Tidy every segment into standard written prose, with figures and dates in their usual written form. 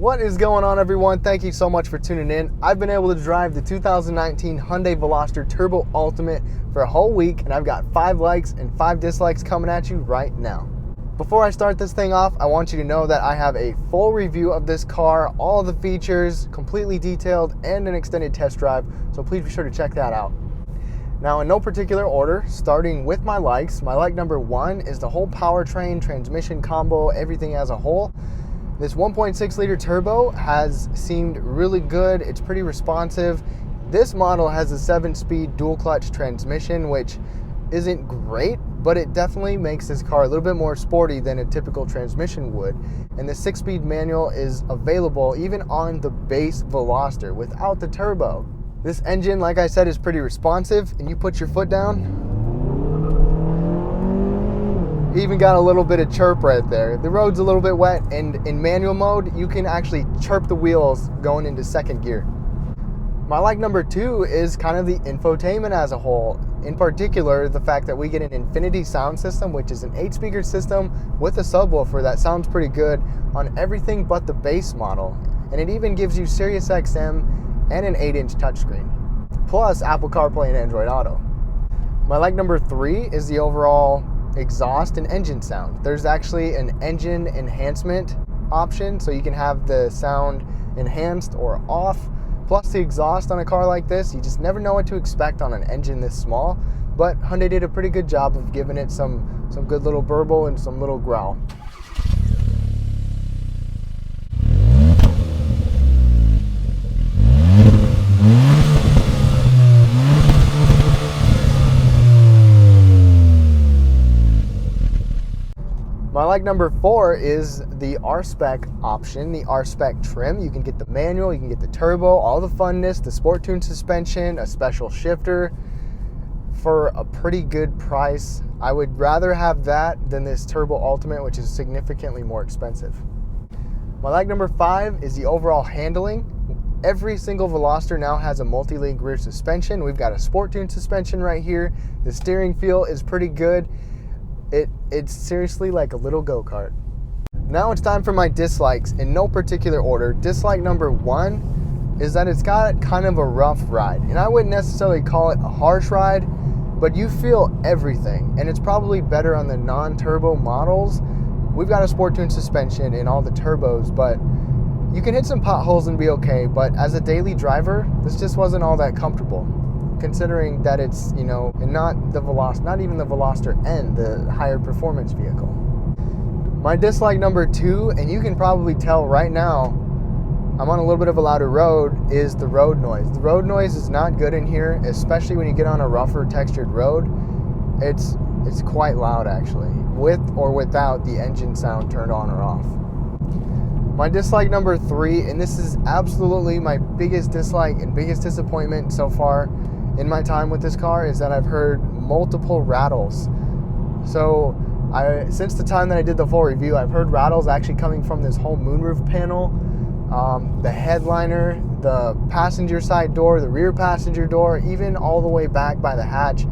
What is going on, everyone? Thank you so much for tuning in. I've been able to drive the 2019 Hyundai Veloster Turbo Ultimate for a whole week, and I've got 5 likes and 5 dislikes coming at you right now. Before I start this thing off, I want you to know that I have a full review of this car, all of the features, completely detailed, and an extended test drive, so please be sure to check that out. Now, in no particular order, starting with my likes, my like number 1 is the whole powertrain, transmission combo, everything as a whole. This 1.6 liter turbo has seemed really good. It's pretty responsive. This model has a 7-speed dual clutch transmission, which isn't great, but it definitely makes this car a little bit more sporty than a typical transmission would. And the 6-speed manual is available even on the base Veloster without the turbo. This engine, like I said, is pretty responsive, and you put your foot down, you even got a little bit of chirp right there. The road's a little bit wet, and in manual mode, you can actually chirp the wheels going into second gear. My like number 2 is kind of the infotainment as a whole. In particular, the fact that we get an infinity sound system, which is an 8-speaker system with a subwoofer that sounds pretty good on everything but the base model. And it even gives you Sirius XM and an 8-inch touchscreen, plus Apple Carplay and Android Auto. My like number 3 is the overall exhaust and engine sound. There's actually an engine enhancement option, so you can have the sound enhanced or off. Plus the exhaust on a car like this, you just never know what to expect on an engine this small, but Hyundai did a pretty good job of giving it some good little burble and some little growl. My like number 4 is the R-Spec option, the R-Spec trim. You can get the manual, you can get the turbo, all the funness, the sport tune suspension, a special shifter for a pretty good price. I would rather have that than this Turbo Ultimate, which is significantly more expensive. My like number 5 is the overall handling. Every single Veloster now has a multi-link rear suspension. We've got a sport tune suspension right here. The steering feel is pretty good. It's seriously like a little go-kart. Now it's time for my dislikes in no particular order. Dislike number 1 is that it's got kind of a rough ride. And I wouldn't necessarily call it a harsh ride, but you feel everything. And it's probably better on the non-turbo models. We've got a sport tune suspension in all the turbos, but you can hit some potholes and be okay. But as a daily driver, this just wasn't all that comfortable, considering that it's, and not even the Veloster N, the higher performance vehicle. My dislike number 2, and you can probably tell right now, I'm on a little bit of a louder road, is the road noise. The road noise is not good in here, especially when you get on a rougher textured road. It's quite loud actually, with or without the engine sound turned on or off. My dislike number 3, and this is absolutely my biggest dislike and biggest disappointment so far in my time with this car, is that I've heard multiple rattles. So since the time that I did the full review, I've heard rattles actually coming from this whole moonroof panel, the headliner, the passenger side door, the rear passenger door, even all the way back by the hatch.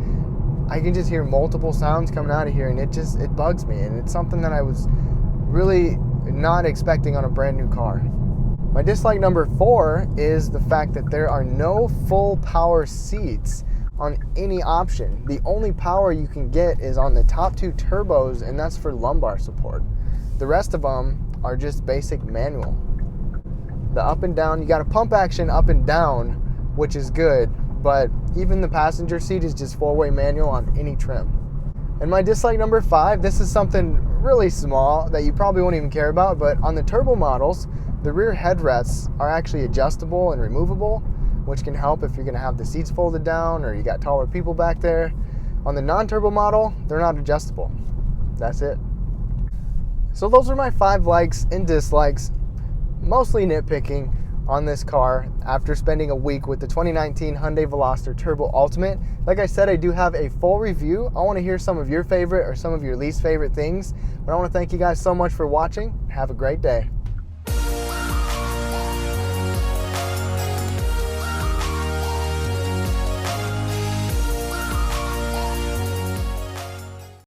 I can just hear multiple sounds coming out of here, and it bugs me, and it's something that I was really not expecting on a brand new car. My dislike number 4 is the fact that there are no full power seats on any option. The only power you can get is on the top 2 turbos, and that's for lumbar support. The rest of them are just basic manual. The up and down, you got a pump action up and down, which is good, but even the passenger seat is just 4-way manual on any trim. And my dislike number 5, this is something really small that you probably won't even care about, but on the turbo models, the rear headrests are actually adjustable and removable, which can help if you're going to have the seats folded down or you got taller people back there. On the non-turbo model, they're not adjustable. That's it. So those are my 5 likes and dislikes, mostly nitpicking on this car after spending a week with the 2019 Hyundai Veloster Turbo Ultimate. Like I said, I do have a full review. I want to hear some of your favorite or some of your least favorite things. But I want to thank you guys so much for watching. Have a great day.